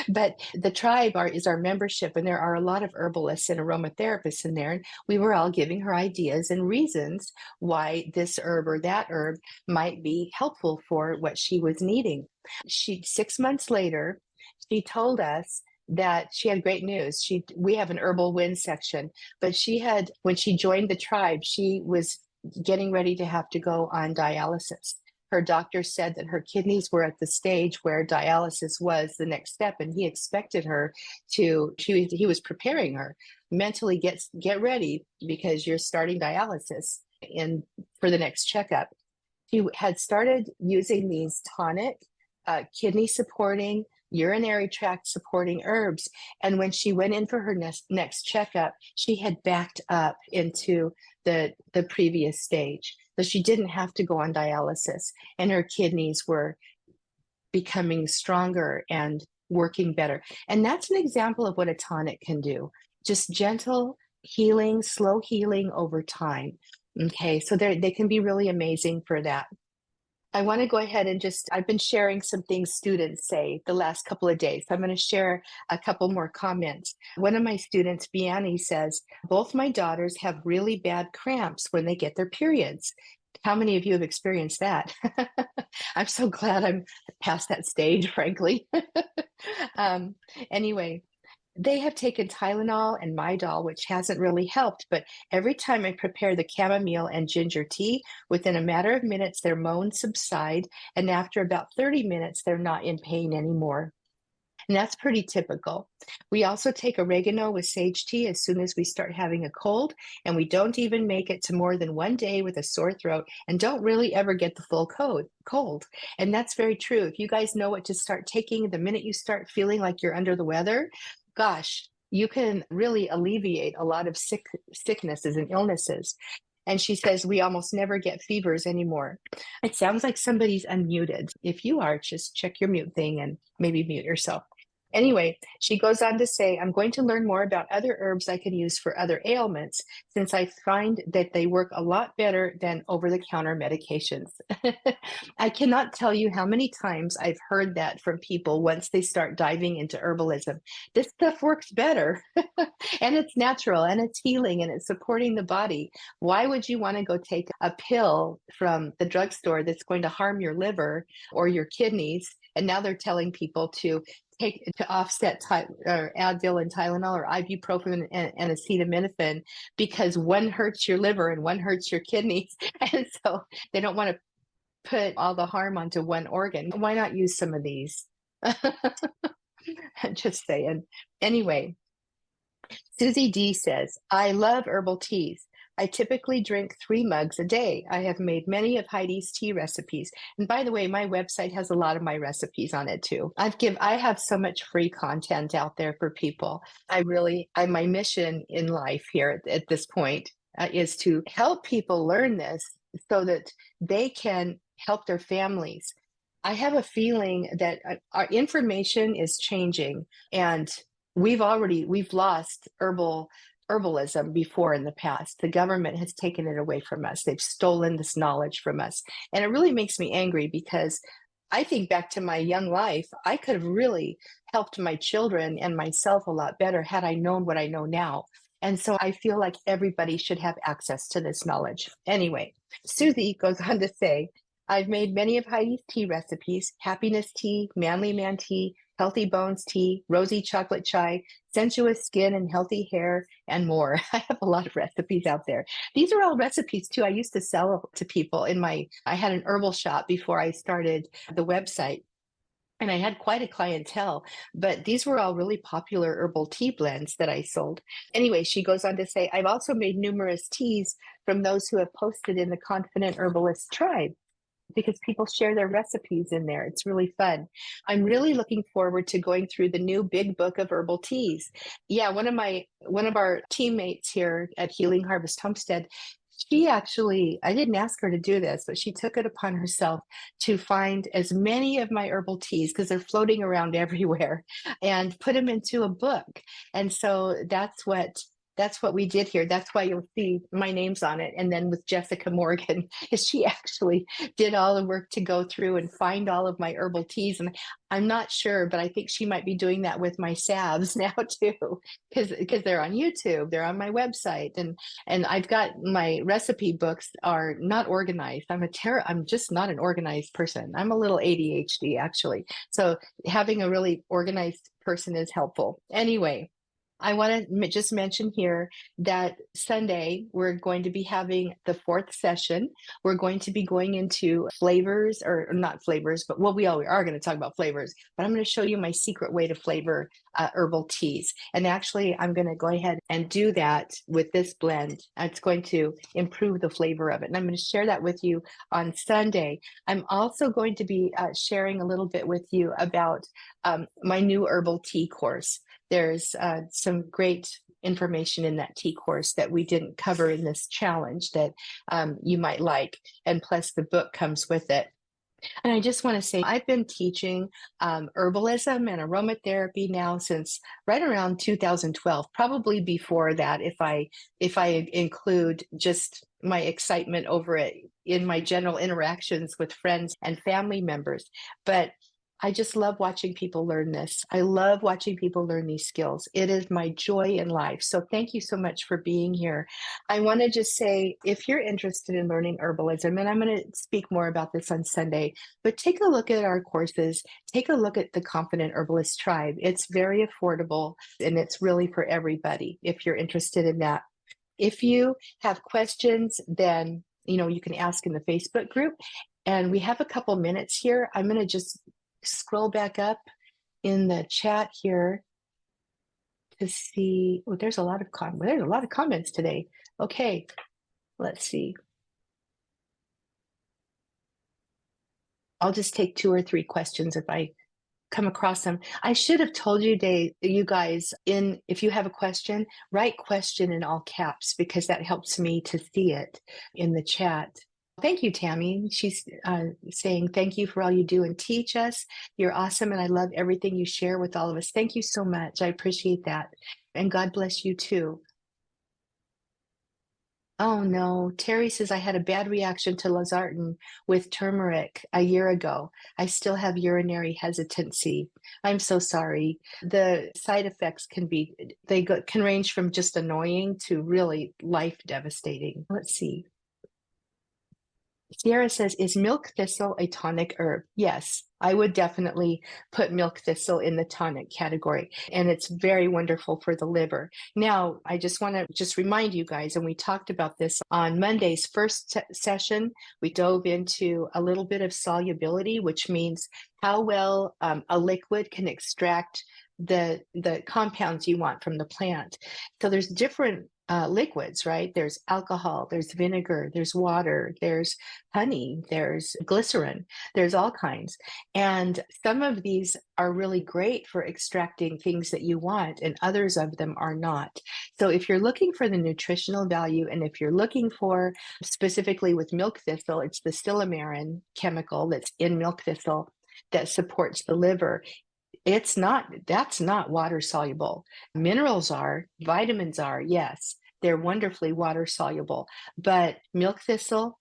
S1: But the tribe is our membership, and there are a lot of herbalists and aromatherapists in there. And we were all giving her ideas and reasons why this herb or that herb might be helpful for what she was needing. 6 months later, she told us that she had great news. We have an herbal win section, but when she joined the tribe, she was getting ready to have to go on dialysis. Her doctor said that her kidneys were at the stage where dialysis was the next step, and he expected her he was preparing her mentally, get ready, because you're starting dialysis for the next checkup. She had started using these tonic, kidney supporting, urinary tract supporting herbs. And when she went in for her next checkup, she had backed up into the previous stage. So she didn't have to go on dialysis, and her kidneys were becoming stronger and working better. And that's an example of what a tonic can do. Just gentle healing, slow healing over time. Okay, so they can be really amazing for that. I want to go ahead and I've been sharing some things students say the last couple of days. So I'm going to share a couple more comments. One of my students, Biani, says, both my daughters have really bad cramps when they get their periods. How many of you have experienced that? I'm so glad I'm past that stage, frankly. Anyway, they have taken Tylenol and Midol, which hasn't really helped, but every time I prepare the chamomile and ginger tea, within a matter of minutes, their moans subside, and after about 30 minutes, they're not in pain anymore. And that's pretty typical. We also take oregano with sage tea as soon as we start having a cold, and we don't even make it to more than 1 day with a sore throat and don't really ever get the full cold. And that's very true. If you guys know what to start taking the minute you start feeling like you're under the weather, gosh, you can really alleviate a lot of sicknesses and illnesses. And she says, we almost never get fevers anymore. It sounds like somebody's unmuted. If you are, just check your mute thing and maybe mute yourself. Anyway, she goes on to say, I'm going to learn more about other herbs I can use for other ailments, since I find that they work a lot better than over-the-counter medications. I cannot tell you how many times I've heard that from people once they start diving into herbalism. This stuff works better, and it's natural, and it's healing, and it's supporting the body. Why would you want to go take a pill from the drugstore that's going to harm your liver or your kidneys? And now they're telling people to offset Advil and Tylenol or ibuprofen and acetaminophen, because one hurts your liver and one hurts your kidneys. And so they don't want to put all the harm onto one organ. Why not use some of these? Just saying. Anyway, Susie D says, I love herbal teas. I typically drink 3 mugs a day. I have made many of Heidi's tea recipes. And by the way, my website has a lot of my recipes on it too. I have so much free content out there for people. My mission in life here at this point is to help people learn this so that they can help their families. I have a feeling that our information is changing, and we've lost herbalism before in the past. The government has taken it away from us. They've stolen this knowledge from us. And it really makes me angry because I think back to my young life, I could have really helped my children and myself a lot better had I known what I know now. And so I feel like everybody should have access to this knowledge. Anyway, Susie goes on to say, I've made many of Heidi's tea recipes: happiness tea, manly man tea, healthy bones tea, rosy chocolate chai, sensuous skin and healthy hair, and more. I have a lot of recipes out there. These are all recipes too. I used to sell to people I had an herbal shop before I started the website. And I had quite a clientele, but these were all really popular herbal tea blends that I sold. Anyway, she goes on to say, I've also made numerous teas from those who have posted in the Confident Herbalist tribe, because people share their recipes in there. It's really fun. I'm really looking forward to going through the new big book of herbal teas. Yeah, one of our teammates here at Healing Harvest Homestead, she actually, I didn't ask her to do this, but she took it upon herself to find as many of my herbal teas, because they're floating around everywhere, and put them into a book. And so that's what we did here. That's why you'll see my name's on it. And then with Jessica Morgan, she actually did all the work to go through and find all of my herbal teas. And I'm not sure, but I think she might be doing that with my salves now too, because they're on YouTube, they're on my website, and I've got my recipe books are not organized. I'm just not an organized person. I'm a little ADHD actually. So having a really organized person is helpful. Anyway, I want to just mention here that Sunday, we're going to be having the fourth session. We're going to be going into flavors, or not flavors, but well, we are going to talk about flavors, but I'm going to show you my secret way to flavor herbal teas. And actually, I'm going to go ahead and do that with this blend. It's going to improve the flavor of it. And I'm going to share that with you on Sunday. I'm also going to be sharing a little bit with you about my new herbal tea course. There's some great information in that tea course that we didn't cover in this challenge that you might like. And plus the book comes with it. And I just want to say, I've been teaching herbalism and aromatherapy now since right around 2012, probably before that, if I include just my excitement over it in my general interactions with friends and family members. But I just love watching people learn this. I love watching people learn these skills. It is my joy in life. So thank you so much for being here. I want to just say, if you're interested in learning herbalism, and I'm going to speak more about this on Sunday, but take a look at our courses. Take a look at the Confident Herbalist Tribe. It's very affordable, and it's really for everybody if you're interested in that. If you have questions, then you can ask in the Facebook group. And we have a couple minutes here. I'm going to just scroll back up in the chat here to see. Oh, there's a lot of comments today. Okay, let's see. I'll just take 2 or 3 questions if I come across them. I should have told you, you guys, if you have a question, write question in all caps, because that helps me to see it in the chat. Thank you, Tammy. She's saying, thank you for all you do and teach us. You're awesome, and I love everything you share with all of us. Thank you so much. I appreciate that. And God bless you too. Oh no, Terry says, I had a bad reaction to losartan with turmeric a year ago. I still have urinary hesitancy. I'm so sorry. The side effects can range from just annoying to really life devastating. Let's see. Sierra says, is milk thistle a tonic herb? Yes, I would definitely put milk thistle in the tonic category, and it's very wonderful for the liver. Now, I just want to remind you guys, and we talked about this on Monday's first session, we dove into a little bit of solubility, which means how well a liquid can extract the compounds you want from the plant. So there's different liquids, right? There's alcohol, there's vinegar, there's water, there's honey, there's glycerin, there's all kinds. And some of these are really great for extracting things that you want, and others of them are not. So if you're looking for the nutritional value, and if you're looking for specifically with milk thistle, it's the silymarin chemical that's in milk thistle. that supports the liver. That's not water soluble. Minerals are, vitamins are, yes, they're wonderfully water soluble. But milk thistle,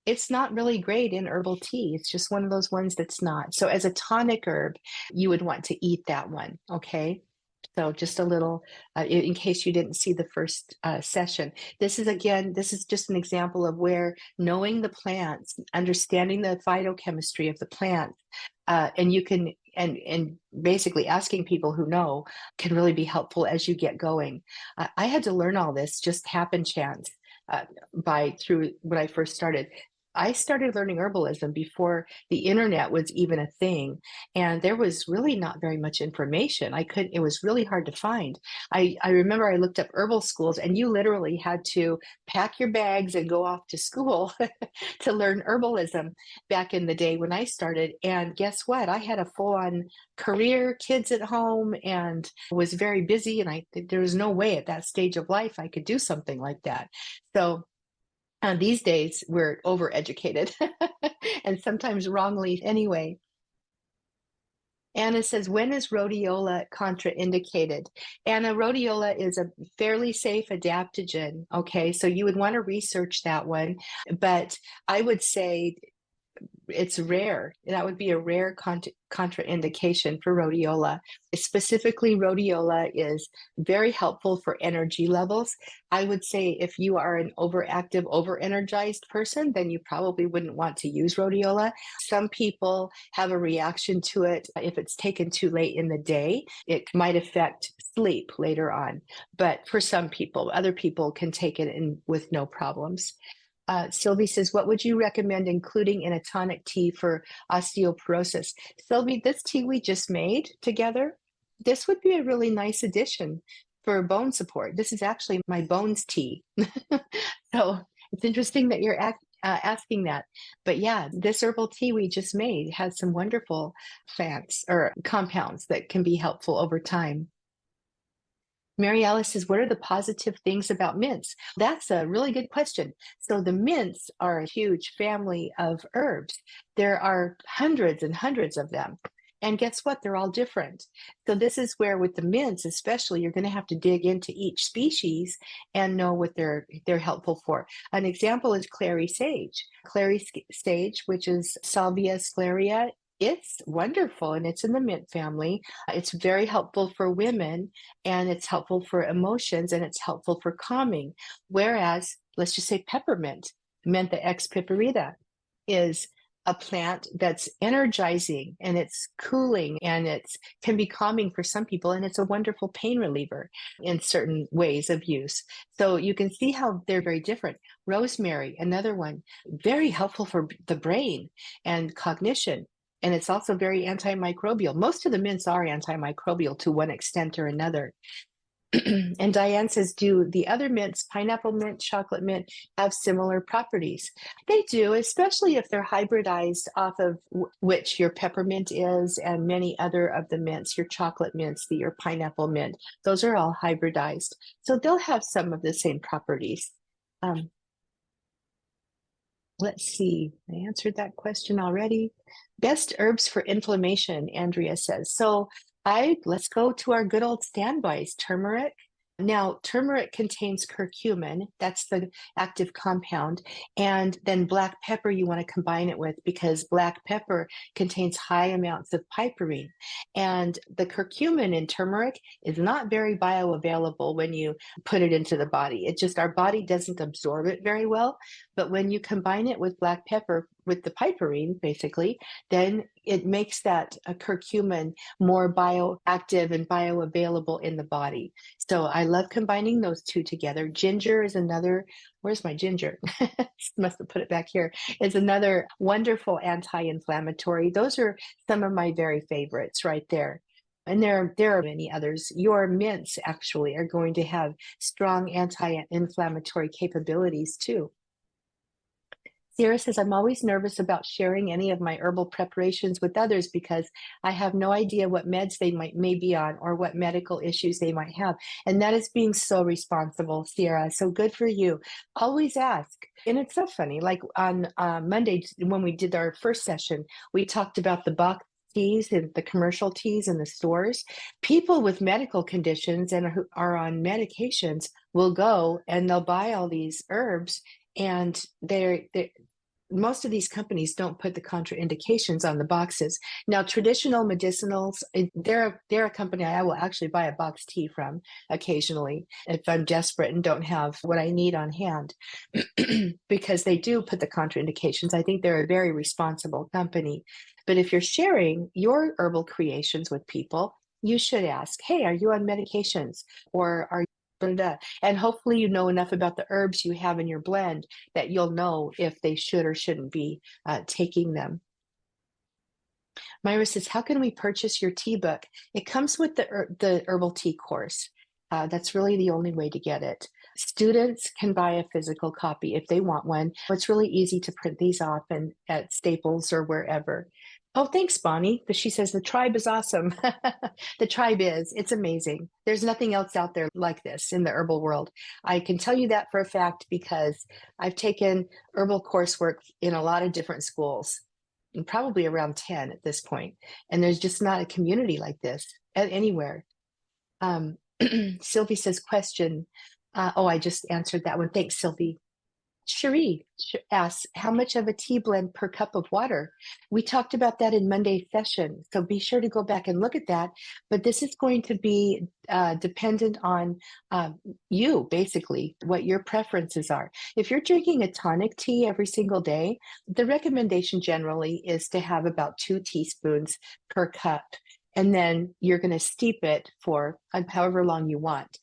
S1: it's not really great in herbal tea. It's just one of those ones that's not. So as a tonic herb, you would want to eat that one, okay? So just a little, in case you didn't see the first session. This is just an example of where knowing the plants, understanding the phytochemistry of the plant, and you can, and basically asking people who know can really be helpful as you get going. I had to learn all this just happen chance through when I first started. I started learning herbalism before the internet was even a thing. And there was really not very much information. It was really hard to find. I remember I looked up herbal schools, and you literally had to pack your bags and go off to school to learn herbalism back in the day when I started. And guess what? I had a full on career, kids at home, and was very busy. And there was no way at that stage of life I could do something like that. So these days, we're overeducated and sometimes wrongly anyway. Anna says, when is rhodiola contraindicated? Anna, rhodiola is a fairly safe adaptogen. Okay, so you would want to research that one. But I would say it's rare. That would be a rare contraindication for rhodiola. Specifically, rhodiola is very helpful for energy levels. I would say if you are an overactive, over-energized person, then you probably wouldn't want to use rhodiola. Some people have a reaction to it. If it's taken too late in the day, it might affect sleep later on. But for some people, other people can take it with no problems. Sylvie says, what would you recommend including in a tonic tea for osteoporosis? Sylvie, this tea we just made together, this would be a really nice addition for bone support. This is actually my bones tea. So it's interesting that you're asking that. But yeah, this herbal tea we just made has some wonderful plants or compounds that can be helpful over time. Mary Alice says, what are the positive things about mints? That's a really good question. So the mints are a huge family of herbs. There are hundreds and hundreds of them. And guess what? They're all different. So this is where with the mints, especially, you're going to have to dig into each species and know what they're helpful for. An example is clary sage. Clary sage, which is Salvia scleria, it's wonderful, and it's in the mint family. It's very helpful for women, and it's helpful for emotions, and it's helpful for calming. Whereas, let's just say peppermint, Mentha ex piperita, is a plant that's energizing and it's cooling and it can be calming for some people, and it's a wonderful pain reliever in certain ways of use. So you can see how they're very different. Rosemary, another one, very helpful for the brain and cognition. And it's also very antimicrobial. Most of the mints are antimicrobial to one extent or another. And Diane says, do the other mints, pineapple mint, chocolate mint, have similar properties? They do, especially if they're hybridized off of which your peppermint is, and many other of the mints, your chocolate mints, your pineapple mint. Those are all hybridized. So they'll have some of the same properties. Let's see, I answered that question already. Best herbs for inflammation, Andrea says. So let's go to our good old standbys, turmeric. Now, turmeric contains curcumin, that's the active compound, and then black pepper you want to combine it with because black pepper contains high amounts of piperine. And the curcumin in turmeric is not very bioavailable when you put it into the body. Our body doesn't absorb it very well. But when you combine it with black pepper, with the piperine, basically, then it makes that curcumin more bioactive and bioavailable in the body. So I love combining those two together. Ginger is another, where's my ginger? Must have put it back here. Is another wonderful anti-inflammatory. Those are some of my very favorites right there. And there are many others. Your mints actually are going to have strong anti-inflammatory capabilities too. Sarah says, I'm always nervous about sharing any of my herbal preparations with others because I have no idea what meds they may be on or what medical issues they might have. And that is being so responsible, Sarah. So good for you. Always ask. And it's so funny, like on Monday, when we did our first session, we talked about the Bach teas and the commercial teas in the stores, people with medical conditions and who are on medications will go and they'll buy all these herbs, and they're most of these companies don't put the contraindications on the boxes. Now, traditional medicinals, they're a company I will actually buy a box tea from occasionally if I'm desperate and don't have what I need on hand, because they do put the contraindications. I think they're a very responsible company. But if you're sharing your herbal creations with people, you should ask, hey, are you on medications? Or are and hopefully you know enough about the herbs you have in your blend that you'll know if they should or shouldn't be taking them. Myra says, how can we purchase your tea book? It comes with the herbal tea course. That's really the only way to get it. Students can buy a physical copy if they want one. It's really easy to print these off and at Staples or wherever. Oh, thanks, Bonnie. But she says the tribe is awesome. The tribe is. It's amazing. There's nothing else out there like this in the herbal world. I can tell you that for a fact because I've taken herbal coursework in a lot of different schools, and probably around 10 at this point. And there's just not a community like this anywhere. Sylvie says, question. Oh, I just answered that one. Thanks, Sylvie. Cherie asks, how much of a tea blend per cup of water? We talked about that in Monday's session, so be sure to go back and look at that. But this is going to be dependent on you, basically, what your preferences are. If you're drinking a tonic tea every single day, the recommendation generally is to have about 2 teaspoons per cup. And then you're going to steep it for however long you want.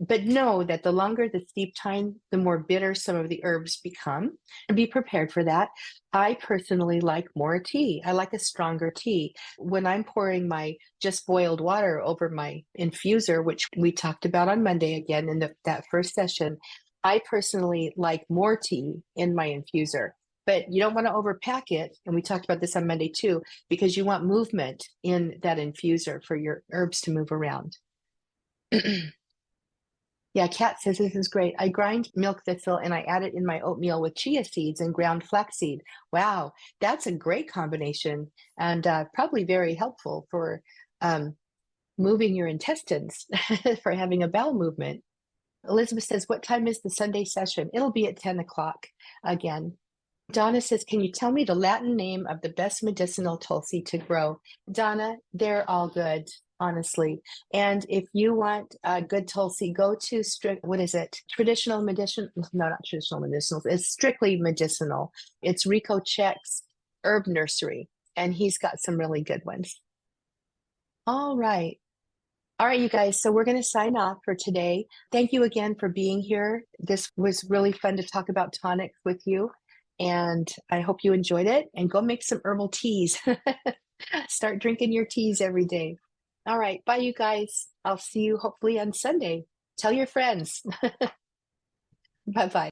S1: But know that the longer the steep time, the more bitter some of the herbs become, and be prepared for that. I personally like more tea. I like a stronger tea. When I'm pouring my just boiled water over my infuser, which we talked about on Monday again in that first session, I personally like more tea in my infuser. But you don't want to overpack it. And we talked about this on Monday too, because you want movement in that infuser for your herbs to move around. Yeah, Kat says this is great. I grind milk thistle and I add it in my oatmeal with chia seeds and ground flaxseed. Wow, that's a great combination and probably very helpful for moving your intestines, for having a bowel movement. Elizabeth says, what time is the Sunday session? It'll be at 10 o'clock again. Donna says, can you tell me the Latin name of the best medicinal Tulsi to grow? Donna, they're all good, honestly. And if you want a good Tulsi, go to traditional medicinal, no, not traditional medicinals. It's strictly medicinal. It's Rico Check's Herb Nursery, and he's got some really good ones. All right. All right, you guys. So we're going to sign off for today. Thank you again for being here. This was really fun to talk about tonics with you. And I hope you enjoyed it, and go make some herbal teas. Start drinking your teas every day. All right. Bye, you guys. I'll see you hopefully on Sunday. Tell your friends. Bye-bye.